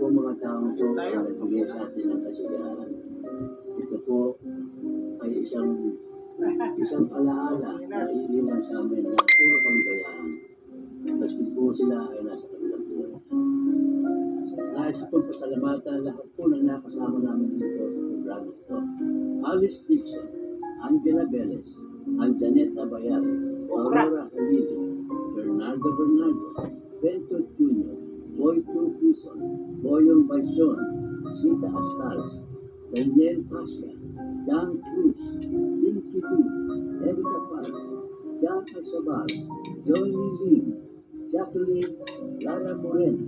po mga taong to ay nagbigay sa atin ng kasiyahan. Ito po ay isang alaala na iiwan sa amin na puro kaligayahan. Maski po sila ay nasa kanilang buhay. Nais ko pong pasalamatan lahat po ng nakasama namin dito sa programa ito. Alice Dixon, Angela Velez, Anjanette Abayar, Aurora Halili, Bernardo, Bento Jr., Boy Tuquison, Boyong Baison, Sita Astals, Daniel Pasha, Dan Cruz, Dinky Du, Erika Park, Jack Asabal, Johnny Lim, Jacqueline, Lara Morena,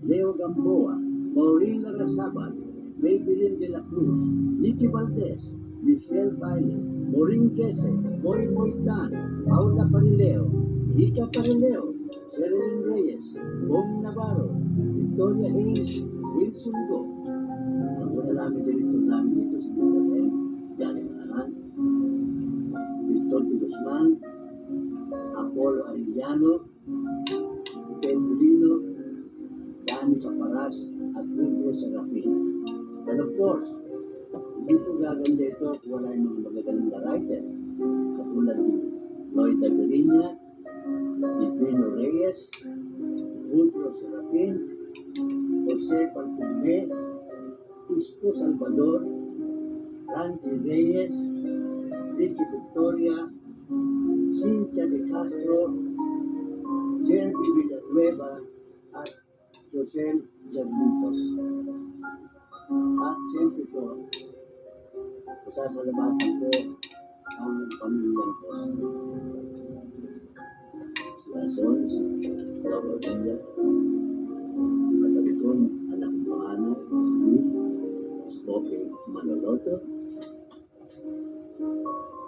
Leo Gamboa, Maureen Larrasaban, Maybelline de la Cruz, Nicky Valdez, Michelle Baile, Maureen Quese, Boy Moitan, Paula Parileo, Rika Parileo, Sherilyn Reyes, Bong Navarro, Victoria Hayes, Wilson Go. Ang una namin direktor namin dito si Mr. M. Johnny Manahan, Victor de Guzman, Apollo Arellano, Pedrino, Dani Caparas, at Pedro Serafina. And of course, hindi po gaganda ito kung wala yung mga magagaling na writer. Katulad ni Lloyd Dagariña, ni Pino Reyes, Pedro Serafin, Jose Palpumé, Isko Salvador, Randy Reyes, Ricky Victoria, Cynthia de Castro, Jeremy Villanueva, at Josel Jarmitos. At siyempre po, pasasalamatan ko ang pamilyang ko. Si Ason, si Laura Villa, katabi ko, anak ng panganay, si Lee, si Pope Manoloto,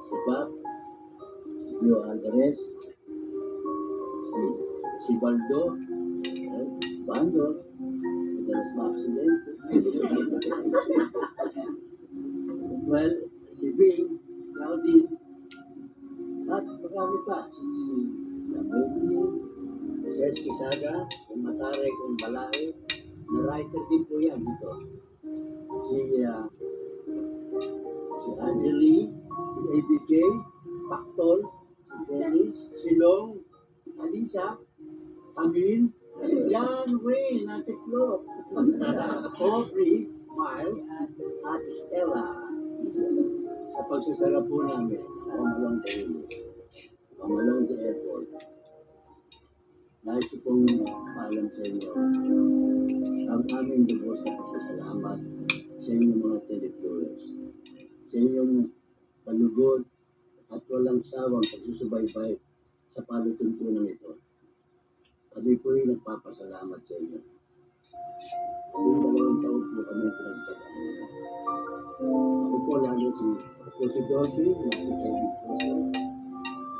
si Pap, si Pio Alvarez, si Baldo, Bando, madalas ma-accidente. Well, si Bing, Claudine, at marami pa, si Lamedi, Jess Quizaga, yung Matare kong Balae, na writer din po yan dito. Si Angeli, si ABK, Pactol, si Dennis, si Long, Alisa, Amin, John Wayne, Ate Flo, Aubrey, Miles, at Stella. Sa pagsasarap po namin, Pamalong Daily, Pamalong the Airport. Nais ko pong paalam sa inyo ang aming lubos na pasasalamat sa inyong mga televiewers, sa inyong palugod at walang sawang pagsusubaybay sa palutuntunan ito. Kami po ay nagpapasalamat sa inyo. Kung 2 taon po kami pinagtsagaan. Ako po lalo si Dorsey, na si Kevin Foster,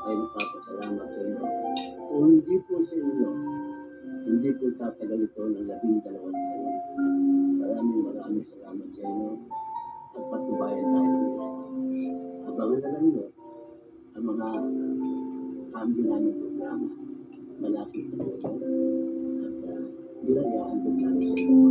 ay nagpapasalamat sa inyo. Kung hindi po sa inyo, hindi po tatagal ito ng 12 taon. Maraming salamat sa inyo at patubayan tayo ng Diyos. Abangan na lang nyo ang mga cambio namin programa. Malapit na po ito at nilayaan din namin sa inyo.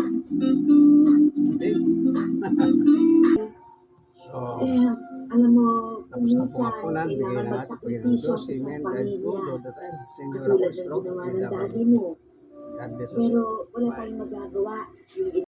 Hindi. So, Eh, alam mo, tapos na po minsan, ako nan, bigay kailangan na natin Panginoon magsakripisyo Diyos, ang isang amen, God's good pamilya. all the time. Senyor ako Katulad ng strong, ginawa with ng the daddy mo. God bless us Pero all. wala Bye. tayong magagawa. Yung